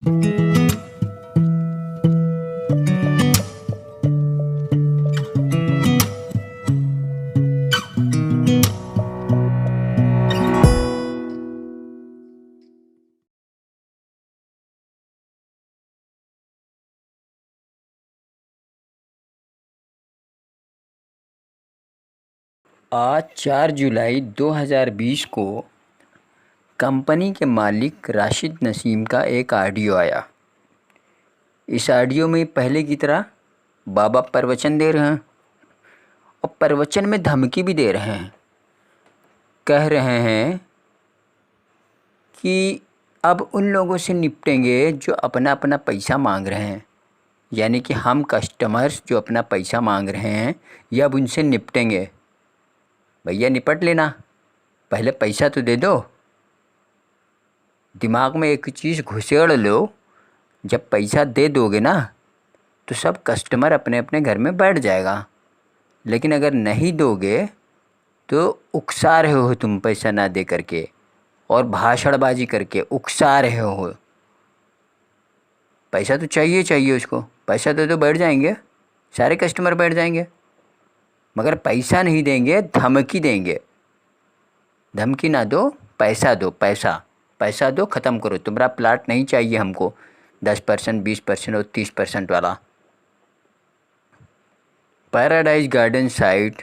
आज 4 जुलाई 2020 को कंपनी के मालिक राशिद नसीम का एक ऑडियो आया। इस ऑडियो में पहले की तरह बाबा प्रवचन दे रहे हैं और प्रवचन में धमकी भी दे रहे हैं। कह रहे हैं कि अब उन लोगों से निपटेंगे जो अपना अपना पैसा मांग रहे हैं, यानी कि हम कस्टमर्स जो अपना पैसा मांग रहे हैं ये अब उनसे निपटेंगे। भैया निपट लेना, पहले पैसा तो दे दो। दिमाग में एक चीज़ घुसेड़ लो, जब पैसा दे दोगे ना तो सब कस्टमर अपने अपने घर में बैठ जाएगा, लेकिन अगर नहीं दोगे तो उकसा रहे हो तुम पैसा ना दे करके और भाषणबाजी करके उकसा रहे हो। पैसा तो चाहिए चाहिए उसको, पैसा दे दो बैठ जाएंगे, सारे कस्टमर बैठ जाएंगे। मगर पैसा नहीं देंगे, धमकी देंगे। धमकी ना दो, पैसा दो, पैसा दो, ख़त्म करो। तुम्हारा प्लाट नहीं चाहिए हमको 10%, 20% और 30% वाला। पैराडाइज गार्डन साइट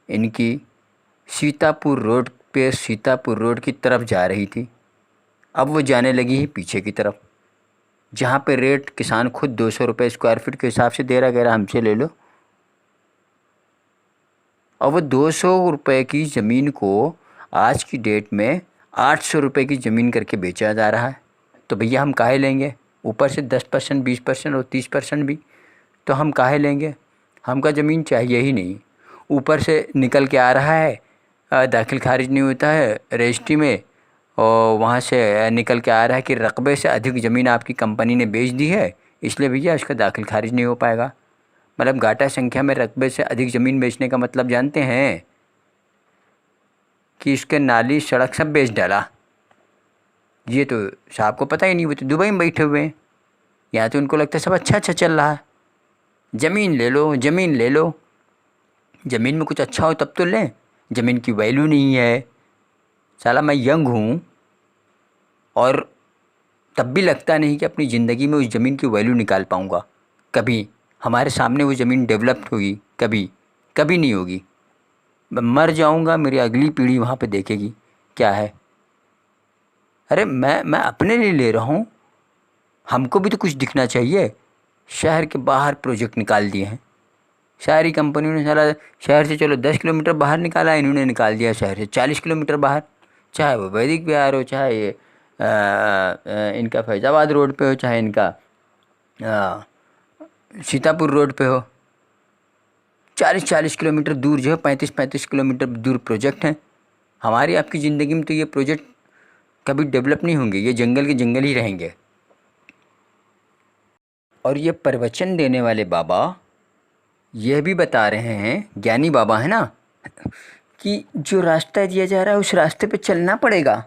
इनकी सीतापुर रोड की तरफ जा रही थी। अब वो जाने लगी है पीछे की तरफ, जहाँ पे रेट किसान खुद 200 रुपये स्क्वायर फीट के हिसाब से दे रहा, कह रहा हमसे ले लो। और वो 200 रुपये की ज़मीन को आज की डेट में 800 रुपये की ज़मीन करके बेचा जा रहा है। तो भैया हम काहे लेंगे? ऊपर से 10%, 20% और 30% भी तो हम काहे लेंगे? हमका ज़मीन चाहिए ही नहीं। ऊपर से निकल के आ रहा है, दाखिल खारिज नहीं होता है रजिस्ट्री में, और वहाँ से निकल के आ रहा है कि रकबे से अधिक ज़मीन आपकी कंपनी ने बेच दी है, इसलिए भैया इसका दाखिल खारिज नहीं हो पाएगा। मतलब घाटा संख्या में रकबे से अधिक ज़मीन बेचने का मतलब जानते हैं कि इसके नाली सड़क सब बेच डाला। ये तो साहब को पता ही नहीं, वो तो दुबई में बैठे हुए हैं। यहाँ तो उनको लगता है सब अच्छा अच्छा चल रहा है, ज़मीन ले लो, ज़मीन ले लो। ज़मीन में कुछ अच्छा हो तब तो लें, ज़मीन की वैल्यू नहीं है। साला मैं यंग हूँ और तब भी लगता नहीं कि अपनी ज़िंदगी में उस ज़मीन की वैल्यू निकाल पाऊँगा। कभी हमारे सामने वो ज़मीन डेवलप्ड होगी, कभी कभी नहीं होगी। मैं मर जाऊँगा, मेरी अगली पीढ़ी वहाँ पे देखेगी क्या है। अरे मैं अपने लिए ले रहा हूँ, हमको भी तो कुछ दिखना चाहिए। शहर के बाहर प्रोजेक्ट निकाल दिए हैं सारी कंपनियों ने। सारा शहर से चलो 10 किलोमीटर बाहर निकाला, इन्होंने निकाल दिया शहर से 40 किलोमीटर बाहर। चाहे वो वैदिक विहार हो, चाहे ये इनका फैज़ाबाद रोड पे हो, चाहे इनका सीतापुर रोड पे हो। 40-40 किलोमीटर दूर जो है, 35-35 किलोमीटर दूर प्रोजेक्ट हैं। हमारी आपकी ज़िंदगी में तो ये प्रोजेक्ट कभी डेवलप नहीं होंगे, ये जंगल के जंगल ही रहेंगे। और ये प्रवचन देने वाले बाबा यह भी बता रहे हैं, ज्ञानी बाबा है ना, कि जो रास्ता दिया जा रहा है उस रास्ते पे चलना पड़ेगा।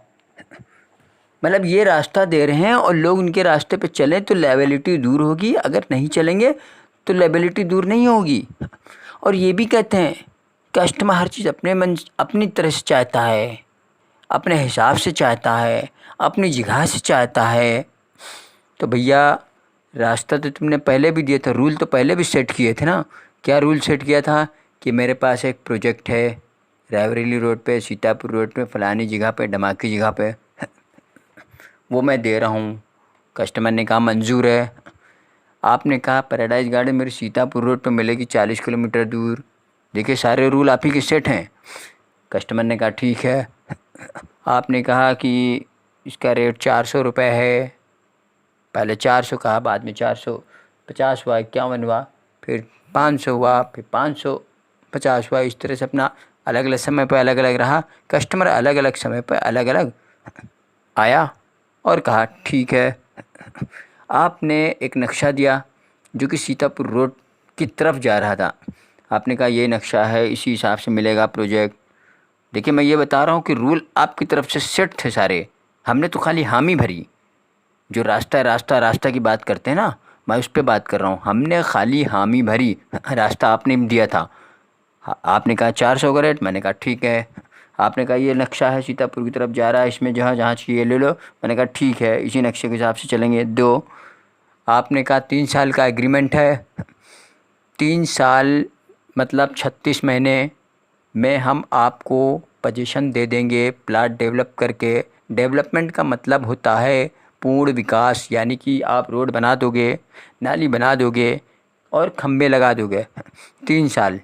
मतलब ये रास्ता दे रहे हैं और लोग उनके रास्ते पे चलें तो लायबिलिटी दूर होगी, अगर नहीं चलेंगे तो लायबिलिटी दूर नहीं होगी। और ये भी कहते हैं कस्टमर हर चीज़ अपनी तरह से चाहता है, अपने हिसाब से चाहता है, अपनी जगह से चाहता है। तो भैया रास्ता तो तुमने पहले भी दिया था, रूल तो पहले भी सेट किए थे ना। क्या रूल सेट किया था कि मेरे पास एक प्रोजेक्ट है रायबरेली रोड पे, सीतापुर रोड पे, फ़लानी जगह पे, धमाकी जगह पे, वो मैं दे रहा हूँ। कस्टमर ने कहा मंजूर है। आपने कहा पैराडाइज गार्डन मेरी सीतापुर रोड पे मिलेगी 40 किलोमीटर दूर। देखिए सारे रूल आप ही के सेट हैं। कस्टमर ने कहा ठीक है। आपने कहा कि इसका रेट 400 रुपये है। पहले 400 कहा, बाद में 450 हुआ, 51 हुआ, फिर 500 हुआ, फिर 550 हुआ। इस तरह से अपना अलग अलग समय पर अलग अलग रहा। कस्टमर अलग अलग समय पर अलग अलग आया और कहा ठीक है। आपने एक नक्शा दिया जो कि सीतापुर रोड की तरफ जा रहा था। आपने कहा ये नक्शा है, इसी हिसाब से मिलेगा प्रोजेक्ट। देखिए मैं ये बता रहा हूँ कि रूल आपकी तरफ से सेट थे सारे, हमने तो खाली हामी भरी। जो रास्ता रास्ता रास्ता की बात करते हैं ना, मैं उस पर बात कर रहा हूँ। हमने खाली हामी भरी, रास्ता आपने दिया था। आपने कहा 400 का रेट, मैंने कहा ठीक है। आपने कहा ये नक्शा है सीतापुर की तरफ जा रहा है, इसमें जहाँ जहाँ चाहिए ले लो, मैंने कहा ठीक है, इसी नक्शे के हिसाब से चलेंगे। दो, आपने कहा 3 साल का एग्रीमेंट है, 3 साल मतलब 36 महीने में हम आपको पोजीशन दे देंगे प्लाट डेवलप करके। डेवलपमेंट का मतलब होता है पूर्ण विकास, यानी कि आप रोड बना दोगे, नाली बना दोगे और खंबे लगा दोगे। 3 साल,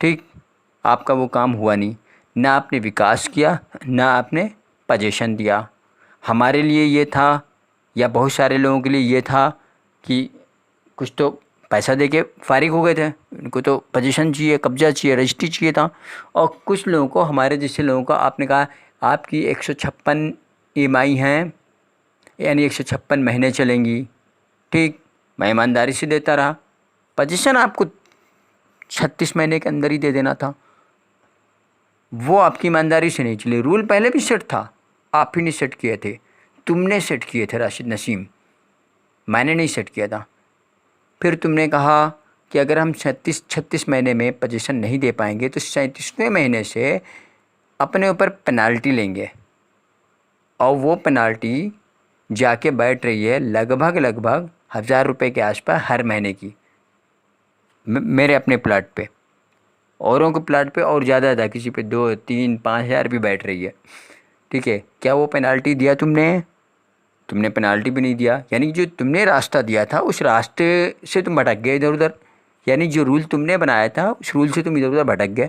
ठीक। आपका वो काम हुआ नहीं, ना आपने विकास किया ना आपने पोजीशन दिया। हमारे लिए ये था, या बहुत सारे लोगों के लिए ये था कि कुछ तो पैसा देके फारिग हो गए थे, उनको तो पोजीशन चाहिए, कब्जा चाहिए, रजिस्ट्री चाहिए था। और कुछ लोगों को, हमारे जैसे लोगों को, आपने कहा आपकी 156 EMI हैं, यानी 156 महीने चलेंगी। ठीक, मैं ईमानदारी से देता रहा। पोजीशन आपको 36 महीने के अंदर ही दे देना था, वो आपकी ईमानदारी से नहीं चली। रूल पहले भी सेट था, आप ही ने सेट किए थे, तुमने सेट किए थे राशिद नसीम, मैंने नहीं सेट किया था। फिर तुमने कहा कि अगर हम 36 महीने में पोजीशन नहीं दे पाएंगे तो 37वें महीने से अपने ऊपर पेनाल्टी लेंगे, और वो पेनाल्टी जाके बैठ रही है लगभग 1,000 रुपये के आसपास हर महीने की। मेरे अपने प्लाट पे, औरों के प्लाट पे और ज़्यादा था, किसी पे 2, 3, 5 हज़ार भी बैठ रही है। ठीक है, क्या वो पेनाल्टी दिया तुमने? तुमने पेनाल्टी भी नहीं दिया, यानी जो तुमने रास्ता दिया था उस रास्ते से तुम भटक गए इधर उधर, यानी जो रूल तुमने बनाया था उस रूल से तुम इधर उधर भटक गए।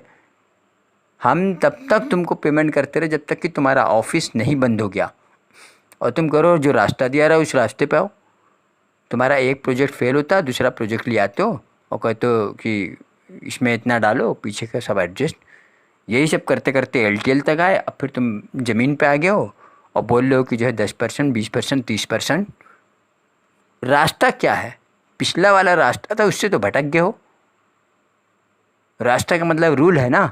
हम तब तक तुमको पेमेंट करते रहे जब तक कि तुम्हारा ऑफिस नहीं बंद हो गया, और तुम करो जो रास्ता दिया रहा उस रास्ते पे आओ। तुम्हारा एक प्रोजेक्ट फेल होता, दूसरा प्रोजेक्ट ले आते हो और कहते हो कि इसमें इतना डालो, पीछे का सब एडजस्ट। यही सब करते करते LTL तक आए। अब फिर तुम ज़मीन पे आ गए हो और बोल रहे हो कि जो है 10%, 20%, 30%। रास्ता क्या है? पिछला वाला रास्ता था, उससे तो भटक गए हो। रास्ता का मतलब रूल है ना,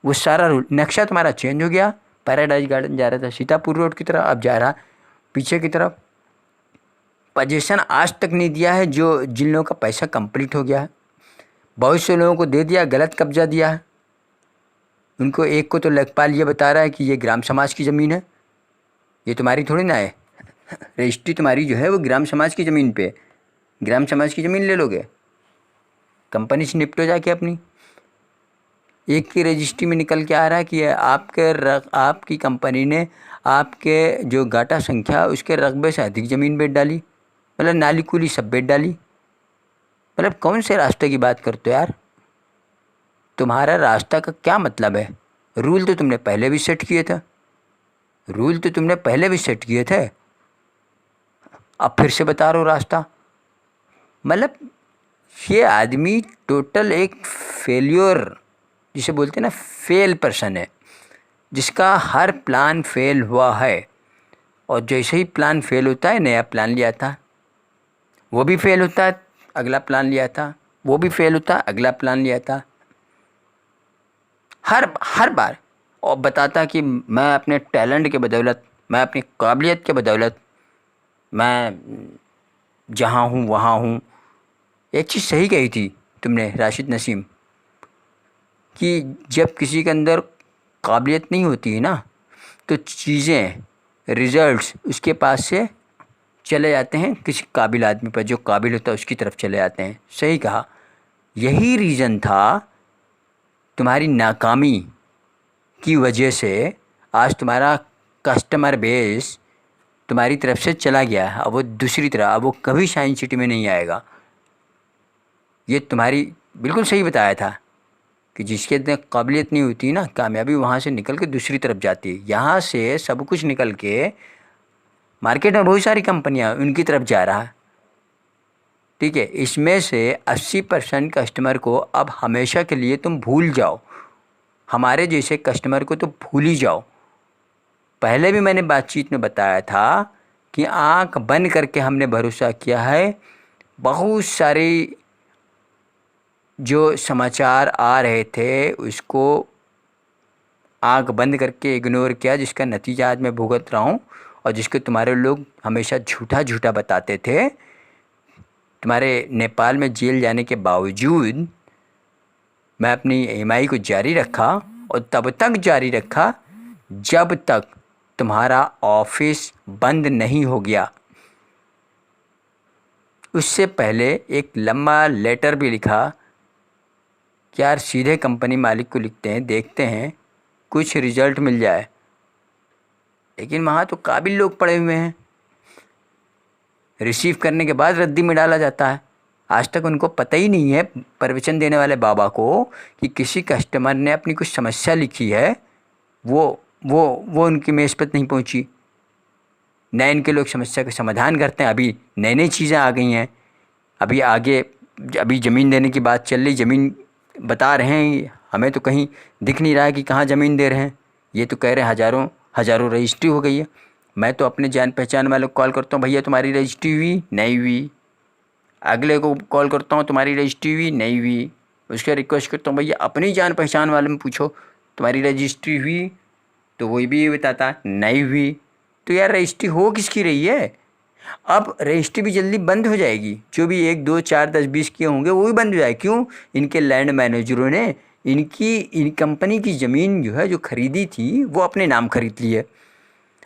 वो सारा रूल, नक्शा तुम्हारा चेंज हो गया। पैराडाइज गार्डन जा रहा था सीतापुर रोड की तरफ, अब जा रहा पीछे की तरफ। पोजीशन आज तक नहीं दिया है, जो जिन लोगों का पैसा कंप्लीट हो गया है। बहुत से लोगों को दे दिया, गलत कब्जा दिया है उनको। एक को तो लेखपाल ये बता रहा है कि ये ग्राम समाज की ज़मीन है, ये तुम्हारी थोड़ी ना है। रजिस्ट्री तुम्हारी जो है वो ग्राम समाज की ज़मीन पे, ग्राम समाज की ज़मीन ले लोगे, कंपनी से निपटो जाके अपनी। एक की रजिस्ट्री में निकल के आ रहा है कि आपकी कंपनी ने आपके जो गाटा संख्या उसके रकबे से अधिक ज़मीन बेच डाली, मतलब नाली कुली सब बेच डाली। मतलब कौन से रास्ते की बात करते हो यार? तुम्हारा रास्ता का क्या मतलब है? रूल तो तुमने पहले भी सेट किए थे, रूल तो तुमने पहले भी सेट किए थे, अब फिर से बता रहे हो रास्ता। मतलब ये आदमी टोटल एक फेल्योर, जिसे बोलते हैं ना, फेल पर्सन है, जिसका हर प्लान फेल हुआ है। और जैसे ही प्लान फेल होता है, नया प्लान लिया था, वो भी फेल होता है, अगला प्लान लिया था, वो भी फेल होता है, अगला प्लान लिया था, हर बार। और बताता कि मैं अपने टैलेंट के बदौलत, मैं अपनी काबिलियत के बदौलत, मैं जहाँ हूँ वहाँ हूँ। एक चीज़ सही कही थी तुमने राशिद नसीम, कि जब किसी के अंदर काबिलियत नहीं होती है ना, तो चीज़ें, रिजल्ट्स उसके पास से चले जाते हैं किसी काबिल आदमी पर, जो काबिल होता है उसकी तरफ चले जाते हैं। सही कहा, यही रीज़न था तुम्हारी नाकामी की वजह से आज तुम्हारा कस्टमर बेस तुम्हारी तरफ से चला गया है। अब वो दूसरी तरह, अब वो कभी शाइन सिटी में नहीं आएगा। ये तुम्हारी बिल्कुल सही बताया था कि जिसके अंदर काबिलियत नहीं होती ना, कामयाबी वहाँ से निकल के दूसरी तरफ जाती है। यहाँ से सब कुछ निकल के मार्केट में बहुत सारी कंपनियाँ उनकी तरफ जा रहा है। ठीक है, इसमें से 80% कस्टमर को अब हमेशा के लिए तुम भूल जाओ। हमारे जैसे कस्टमर को तो भूल ही जाओ। पहले भी मैंने बातचीत में बताया था कि आंख बंद करके हमने भरोसा किया है। बहुत सारे जो समाचार आ रहे थे उसको आंख बंद करके इग्नोर किया, जिसका नतीजा आज मैं भुगत रहा हूँ। और जिसके तुम्हारे लोग हमेशा झूठा झूठा बताते थे। तुम्हारे नेपाल में जेल जाने के बावजूद मैं अपनी ईएमआई को जारी रखा, और तब तक जारी रखा जब तक तुम्हारा ऑफिस बंद नहीं हो गया। उससे पहले एक लंबा लेटर भी लिखा कि यार सीधे कंपनी मालिक को लिखते हैं, देखते हैं कुछ रिजल्ट मिल जाए। लेकिन वहाँ तो काबिल लोग पड़े हुए हैं, रिसीव करने के बाद रद्दी में डाला जाता है। आज तक उनको पता ही नहीं है प्रवचन देने वाले बाबा को कि किसी कस्टमर ने अपनी कुछ समस्या लिखी है, वो उनकी मेज़ पर नहीं पहुंची। नए इनके लोग समस्या का समाधान करते हैं। अभी नई नई चीज़ें आ गई हैं, अभी आगे अभी ज़मीन देने की बात चल रही, ज़मीन बता रहे हैं, हमें तो कहीं दिख नहीं रहा है कि कहाँ ज़मीन दे रहे हैं। ये तो कह रहे हैं हज़ारों रजिस्ट्री हो गई है। मैं तो अपने जान पहचान वालों को कॉल करता हूँ, भैया तुम्हारी रजिस्ट्री हुई? नहीं हुई। अगले को कॉल करता हूँ, तुम्हारी रजिस्ट्री हुई? नहीं हुई। उसका रिक्वेस्ट करता हूँ, भैया अपनी जान पहचान वाले में पूछो तुम्हारी रजिस्ट्री हुई? तो वही भी ये बताता नहीं हुई। तो यार रजिस्ट्री हो किसकी रही है? अब रजिस्ट्री भी जल्दी बंद हो जाएगी, जो भी 1 2 4 10 20 किए होंगे वो भी बंद हो जाए। क्यों? इनके लैंड मैनेजरों ने इन कंपनी की ज़मीन जो है जो खरीदी थी वो अपने नाम खरीद ली है।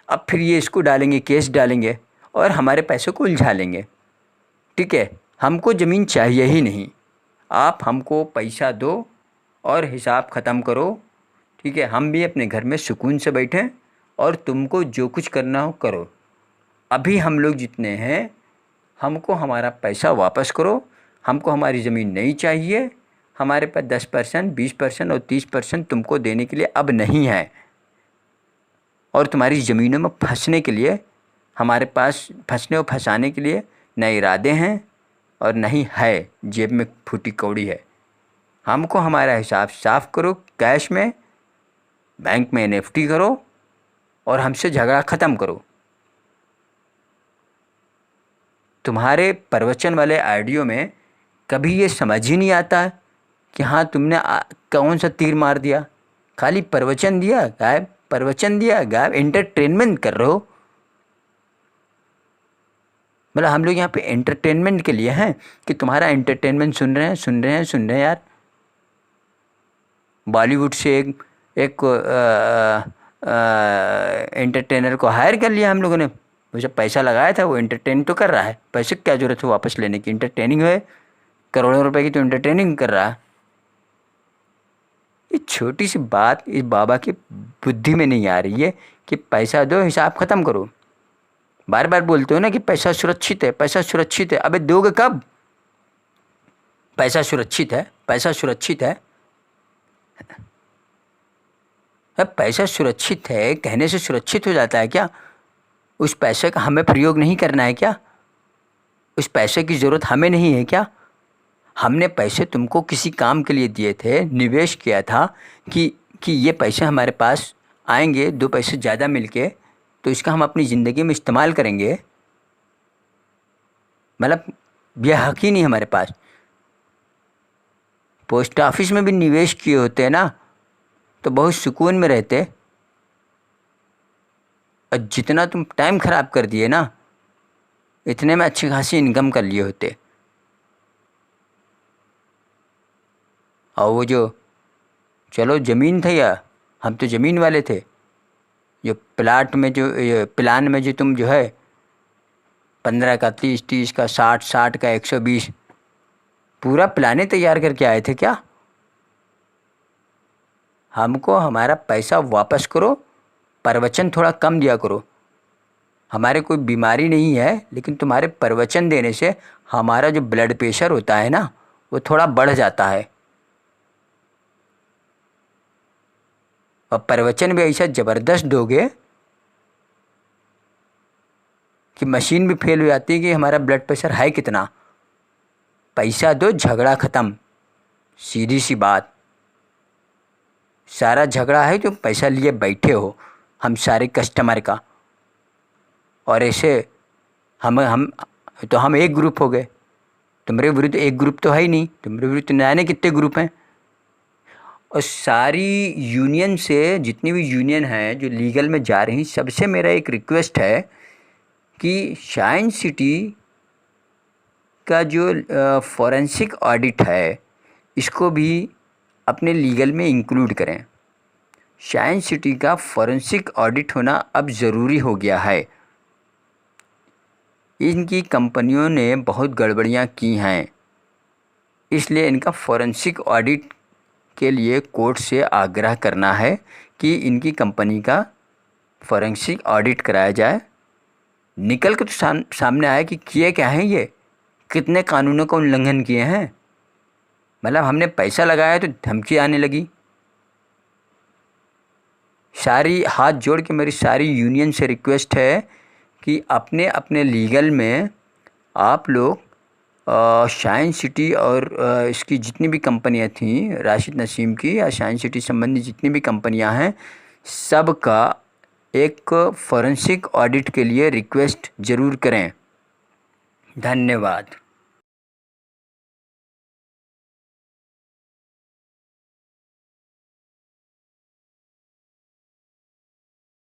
अब फिर ये इसको डालेंगे, केस डालेंगे और हमारे पैसे को उलझा लेंगे। ठीक है, हमको ज़मीन चाहिए ही नहीं, आप हमको पैसा दो और हिसाब ख़त्म करो। ठीक है, हम भी अपने घर में सुकून से बैठें और तुमको जो कुछ करना हो करो। अभी हम लोग जितने हैं, हमको हमारा पैसा वापस करो, हमको हमारी ज़मीन नहीं चाहिए। हमारे पास 10%, 20% और 30% तुमको देने के लिए अब नहीं है, और तुम्हारी ज़मीनों में फंसने के लिए हमारे पास फंसने और फंसाने के लिए न इरादे हैं और नहीं है जेब में फूटी कौड़ी है। हमको हमारा हिसाब साफ करो, कैश में, बैंक में एनएफटी करो और हमसे झगड़ा ख़त्म करो। तुम्हारे प्रवचन वाले ऑडियो में कभी ये समझ ही नहीं आता कि हाँ तुमने कौन सा तीर मार दिया। खाली प्रवचन दिया गायब, प्रवचन दिया गायब, एंटरटेनमेंट कर रहे हो। मतलब हम लोग यहाँ पे एंटरटेनमेंट के लिए हैं कि तुम्हारा एंटरटेनमेंट सुन रहे हैं यार। बॉलीवुड से एक एंटरटेनर को हायर कर लिया हम लोगों ने, वो जब पैसा लगाया था वो एंटरटेन तो कर रहा है, पैसे क्या जरूरत है वापस लेने की? एंटरटेनिंग है, करोड़ों रुपए की तो एंटरटेनिंग कर रहा है। ये छोटी सी बात इस बाबा की बुद्धि में नहीं आ रही है कि पैसा दो, हिसाब ख़त्म करो। बार बार बोलते हो ना कि पैसा सुरक्षित है, पैसा सुरक्षित है। अबे दोगे कब? पैसा सुरक्षित है, पैसा सुरक्षित है। अब पैसा सुरक्षित है कहने से सुरक्षित हो जाता है क्या? उस पैसे का हमें प्रयोग नहीं करना है क्या? उस पैसे की ज़रूरत हमें नहीं है क्या? हमने पैसे तुमको किसी काम के लिए दिए थे, निवेश किया था कि ये पैसे हमारे पास आएंगे, 2 पैसे ज़्यादा मिलके, तो इसका हम अपनी ज़िंदगी में इस्तेमाल करेंगे। मतलब यह हक ही नहीं हमारे पास। पोस्ट ऑफिस में भी निवेश किए होते हैं ना तो बहुत सुकून में रहते, और जितना तुम टाइम ख़राब कर दिए ना, इतने में अच्छी खासी इनकम कर लिए होते। और वो जो चलो ज़मीन था, या हम तो ज़मीन वाले थे, जो प्लाट में जो प्लान में जो तुम जो है 15 का 30, 30 का 60, 60 का 120 पूरा प्लाने तैयार करके आए थे क्या? हमको हमारा पैसा वापस करो, प्रवचन थोड़ा कम दिया करो। हमारे कोई बीमारी नहीं है, लेकिन तुम्हारे प्रवचन देने से हमारा जो ब्लड प्रेशर होता है ना वो थोड़ा बढ़ जाता है, और प्रवचन भी ऐसा ज़बरदस्त दोगे कि मशीन भी फेल हो जाती है कि हमारा ब्लड प्रेशर है कितना। पैसा दो, झगड़ा ख़त्म, सीधी सी बात। सारा झगड़ा है जो पैसा लिए बैठे हो हम सारे कस्टमर का, और ऐसे हम एक ग्रुप हो गए। तुम्हारे विरुद्ध एक ग्रुप तो है ही नहीं, तुम्हारे विरुद्ध न जाने कितने ग्रुप हैं। और सारी यूनियन से, जितनी भी यूनियन हैं जो लीगल में जा रही, सबसे मेरा एक रिक्वेस्ट है कि साइंस सिटी का जो फॉरेंसिक ऑडिट है इसको भी अपने लीगल में इंक्लूड करें। साइंस सिटी का फॉरेंसिक ऑडिट होना अब ज़रूरी हो गया है। इनकी कंपनियों ने बहुत गड़बड़ियां की हैं, इसलिए इनका फॉरेंसिक ऑडिट के लिए कोर्ट से आग्रह करना है कि इनकी कंपनी का फॉरेंसिक ऑडिट कराया जाए। निकल के तो सामने आए कि किए क्या हैं, ये कितने कानूनों का उल्लंघन किए हैं। मतलब हमने पैसा लगाया तो धमकी आने लगी। सारी हाथ जोड़ के मेरी सारी यूनियन से रिक्वेस्ट है कि अपने अपने लीगल में आप लोग साइंस सिटी और इसकी जितनी भी कंपनियां थीं, राशिद नसीम की या साइंस सिटी संबंधी जितनी भी कंपनियां हैं, सब का एक फॉरेंसिक ऑडिट के लिए रिक्वेस्ट ज़रूर करें। धन्यवाद।